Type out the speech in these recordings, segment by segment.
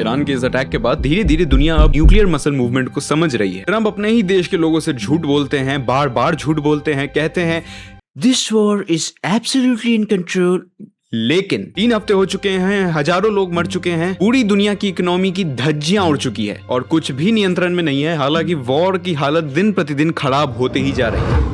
Iran के इस attack के बाद धीरे धीरे दुनिया अब न्यूक्लियर मसल मूवमेंट को समझ रही है। ट्रंप अपने ही देश के लोगों से झूठ बोलते हैं, बार बार झूठ बोलते हैं, कहते हैं this war is absolutely in control. लेकिन 3 हफ्ते हो चुके हैं, हजारों लोग मर चुके हैं, पूरी दुनिया की इकोनॉमी की धज्जियां उड़ चुकी है और कुछ भी नियंत्रण में नहीं है। हालांकि वॉर की हालत दिन प्रतिदिन खराब होते ही जा रही है।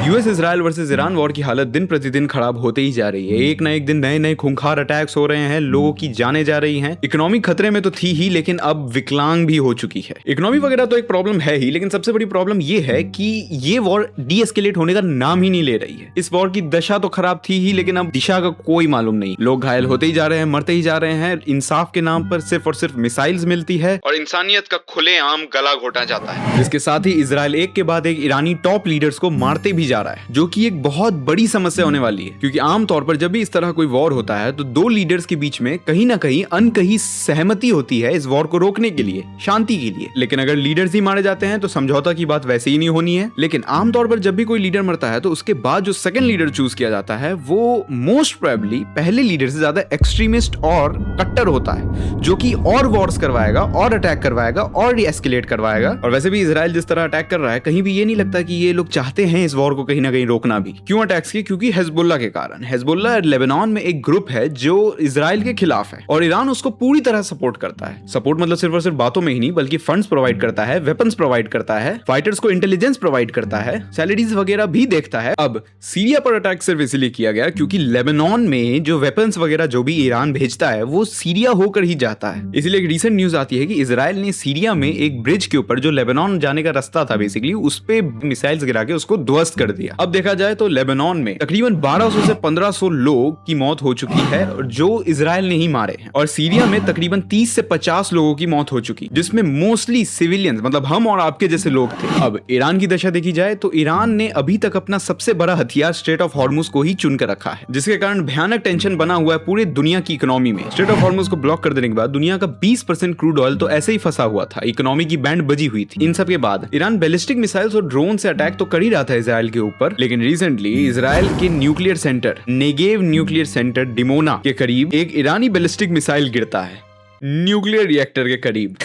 US Israel versus Iran war की हालत दिन प्रतिदिन खराब होते ही जा रही है। एक ना एक दिन नए नए खूंखार अटैक्स हो रहे हैं, लोगों की जानें जा रही हैं। इकोनॉमी खतरे में तो थी ही, लेकिन अब विकलांग भी हो चुकी है। इकोनॉमी वगैरह तो एक प्रॉब्लम है ही, लेकिन सबसे बड़ी प्रॉब्लम ये है कि ये वॉर डी एस्केलेट होने का नाम ही नहीं ले रही है। इस वॉर की दशा तो खराब थी ही, लेकिन अब दिशा का कोई मालूम नहीं। लोग घायल होते ही जा रहे हैं, मरते ही जा रहे हैं। इंसाफ के नाम पर सिर्फ और सिर्फ मिसाइल्स मिलती है और इंसानियत का खुलेआम गला घोटा जाता है। इसके साथ ही इजराइल एक के बाद एक ईरानी टॉप लीडर्स को मारते भी जा रहा है, जो कि एक बहुत बड़ी समस्या होने वाली है। क्योंकि आमतौर पर जब भी इस तरह कोई वॉर होता है तो 2 लीडर्स के बीच में कहीं ना कहीं अनकही सहमति होती है इस वॉर को रोकने के लिए, शांति के लिए। लेकिन अगर लीडर्स ही मारे जाते हैं तो समझौता की बात वैसे ही नहीं होनी है। लेकिन आमतौर पर जब भी कोई लीडर मरता है तो उसके बाद जो सेकंड लीडर चूज किया जाता है वो मोस्ट प्रोबेबली पहले लीडर से ज्यादा एक्सट्रीमिस्ट और कट्टर होता है, जो कि और वॉर्स करवाएगा और अटैक करवाएगा और एस्केलेट करवाएगा। और वैसे भी इजराइल जिस तरह अटैक कर रहा है, कहीं भी ये नहीं लगता कि ये लोग चाहते हैं इस वॉर को कहीं ना कहीं रोकना भी। क्यों अटैक्स की? क्योंकि हिजबुल्लाह के कारण। हिजबुल्लाह लेबनान में एक ग्रुप है जो इजराइल के खिलाफ है और ईरान उसको पूरी तरह सपोर्ट करता है। सपोर्ट मतलब सिर्फ और सिर्फ बातों में ही नहीं, बल्कि फंड्स प्रोवाइड करता है, वेपन्स प्रोवाइड करता है, फाइटर्स को इंटेलिजेंस प्रोवाइड करता है, सैलरीज वगैरह भी देखता है। अब सीरिया पर अटैक सिर्फ इसलिए किया गया क्योंकि लेबनान में जो वेपन्स वगैरह जो भी ईरान भेजता है वो सीरिया होकर ही जाता है। इसीलिए एक रिसेंट न्यूज आती है कि इजराइल ने सीरिया में एक ब्रिज के ऊपर जो लेबनान जाने का रास्ता था बेसिकली, उस पे मिसाइल्स गिरा के उसको ध्वस्त कर दिया। अब देखा जाए तो लेबनान में तकरीबन 1200 से 1500 लोग की मौत हो चुकी है जो इजराइल ने ही मारे हैं, और सीरिया में तकरीबन 30 से 50 लोगों की मौत हो चुकी, जिसमें मोस्टली सिविलियंस, मतलब हम और आपके जैसे लोग थे। अब ईरान की दशा देखी जाए तो ईरान ने अभी तक अपना सबसे बड़ा हथियार स्ट्रेट ऑफ हॉर्मुज को ही चुन कर रखा है, जिसके कारण भयानक टेंशन बना हुआ है पूरी दुनिया की इकोनॉमी में। स्ट्रेट ऑफ हॉर्मुज को ब्लॉक कर देने के बाद दुनिया का 20% क्रूड ऑयल तो ऐसे ही फंसा हुआ था, इकोनॉमी की बैंड बजी हुई थी। इन सब के बाद ईरान बैलिस्टिक मिसाइल्स और ड्रोन से अटैक तो कर ही रहा था इजराइल के ऊपर, लेकिन रिसेंटली इजराइल के nuclear centre Negev nuclear centre Dimona के करीब एक ईरानी बैलिस्टिक मिसाइल गिरता है, न्यूक्लियर रिएक्टर के करीब।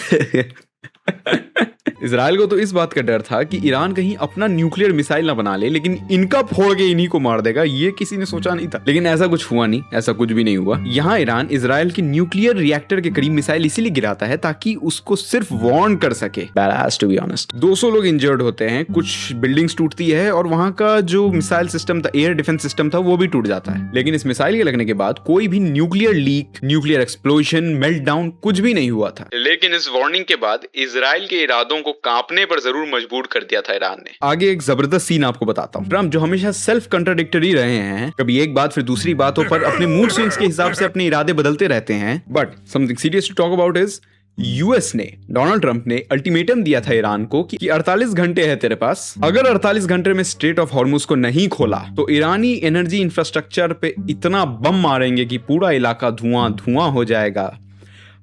इजराइल को तो इस बात का डर था कि ईरान कहीं अपना न्यूक्लियर मिसाइल ना बना ले, लेकिन इनका फोड़ के इन्हीं को मार देगा, ये किसी ने सोचा नहीं था। लेकिन ऐसा कुछ हुआ नहीं, ऐसा कुछ भी नहीं हुआ। यहाँ ईरान इजराइल के न्यूक्लियर रिएक्टर के करीब मिसाइल इसीलिए गिराता है ताकि उसको सिर्फ वार्न कर सके। टू बी ऑनेस्ट 200 लोग इंजर्ड होते हैं, कुछ बिल्डिंग्स टूटती है और वहां का जो मिसाइल सिस्टम था, एयर डिफेंस सिस्टम था, वो भी टूट जाता है। लेकिन इस मिसाइल के लगने के बाद कोई भी nuclear leak, nuclear explosion, meltdown कुछ भी नहीं हुआ था। लेकिन इस वार्निंग के बाद इजराइल के इरादों को कांपने पर जरूर मजबूर कर दिया था ईरान ने। आगे एक जबरदस्त सीन आपको बताता हूँ। ट्रम्प जो हमेशा सेल्फ कंट्राडिक्टरी रहे हैं, कभी एक बात फिर दूसरी बातों पर अपने मूड स्विंग्स के हिसाब से अपने इरादे बदलते रहते हैं, but something serious to talk about is US ने, डोनाल्ड ट्रंप ने अल्टीमेटम दिया था ईरान को कि 48 घंटे है तेरे पास, अगर 48 घंटे में स्ट्रेट ऑफ हॉर्मुज को नहीं खोला तो ईरानी एनर्जी इंफ्रास्ट्रक्चर पे इतना बम मारेंगे कि पूरा इलाका धुआं धुआं हो जाएगा।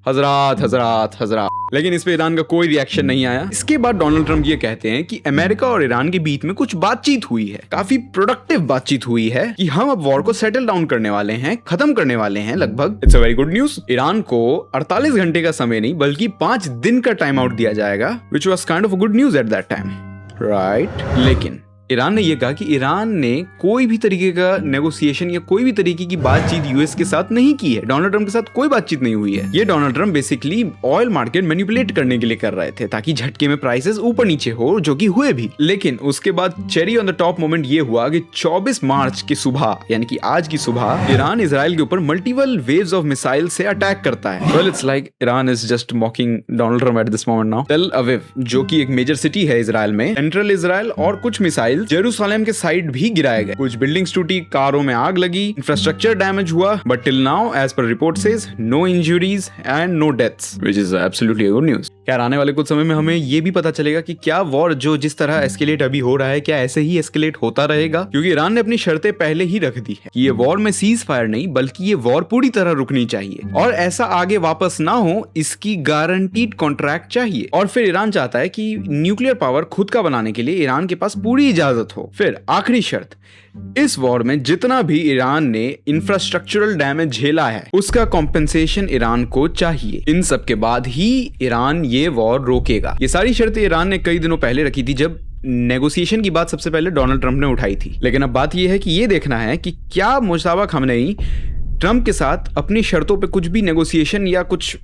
हजरात हजरात हजरात। लेकिन इस पे ईरान का कोई रिएक्शन नहीं आया। इसके बाद डोनाल्ड ट्रंप ये कहते हैं कि अमेरिका और ईरान के बीच में कुछ बातचीत हुई है, काफी प्रोडक्टिव बातचीत हुई है कि हम अब वॉर को सेटल डाउन करने वाले हैं, खत्म करने वाले हैं लगभग। It's a very good news. Iran को 48 घंटे का समय नहीं बल्कि 5 दिन का टाइम आउट दिया जाएगा, which was kind of a good news at that time, right. लेकिन ईरान ने यह कहा कि ईरान ने कोई भी तरीके का नेगोशिएशन या कोई भी तरीके की बातचीत यूएस के साथ नहीं की है। डोनाल्ड ट्रंप के साथ कोई बातचीत नहीं हुई है। ये Donald Trump basically oil market manipulate करने के लिए कर रहे थे ताकि झटके में प्राइसेस ऊपर नीचे हो, जो कि हुए भी। लेकिन उसके बाद cherry on the top moment ये हुआ कि 24 मार्च की सुबह, यानी कि आज की सुबह, ईरान इजराइल के ऊपर मल्टीपल वेव्स ऑफ मिसाइल से अटैक करता है। Well it's like Iran is just मॉकिंग Donald Trump at this moment now. Tel Aviv, जो कि एक मेजर सिटी है इजराइल में, सेंट्रल इजराइल, और कुछ मिसाइल जेरूसलम के साइड भी गिराए गए। कुछ बिल्डिंग्स टूटी, कारों में आग लगी, इंफ्रास्ट्रक्चर डैमेज हुआ, but till now as per report says no injuries and no deaths, which is absolutely good news. खैर आने वाले कुछ समय में हमें ये भी पता चलेगा कि क्या वॉर जो जिस तरह एस्केलेट अभी हो रहा है, क्या ऐसे ही एस्केलेट होता रहेगा, क्योंकि ईरान ने अपनी शर्तें पहले ही रख दी है कि ये वॉर में सीज फायर नहीं बल्कि ये वॉर पूरी तरह रुकनी चाहिए और ऐसा आगे वापस ना हो इसकी गारंटीड कॉन्ट्रैक्ट चाहिए। और फिर ईरान चाहता है कि न्यूक्लियर पावर खुद का बनाने के लिए ईरान के पास पूरी इजाजत हो। फिर आखिरी शर्त, इस वॉर में जितना भी ईरान ने इंफ्रास्ट्रक्चरल डैमेज झेला है उसका कॉम्पेंसेशन ईरान को चाहिए। इन सब के बाद ही ईरान ये वॉर रोकेगा। ये सारी शर्तें ईरान ने कई दिनों पहले रखी थी जब नेगोशिएशन की बात सबसे पहले डोनाल्ड ट्रंप ने उठाई थी। लेकिन अब बात यह है कि ये देखना है कि क्या मुशताबा खामनेई ट्रंप के साथ अपनी शर्तों पे कुछ भी नेगोशिएशन या कुछ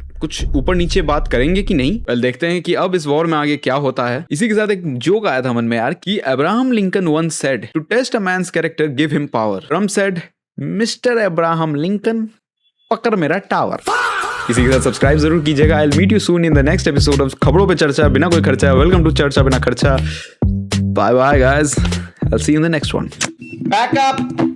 ऊपर नीचे बात करेंगे कि नहीं। वेल देखते हैं कि अब इस वॉर में आगे क्या होता है। इसी के साथ एक जोक आया था मन में यार कि Abraham Lincoln once said to test a man's character give him power. Trump said mister Abraham Lincoln पकड़ मेरा टावर। इसी के साथ सब्सक्राइब जरूर कीजिएगा। I will meet you soon in the next episode of खबरों पे चर्चा बिना कोई खर्चा। वेलकम टू चर्चा बिना खर्चा। Bye bye guys, I will see you in the next one. Back up.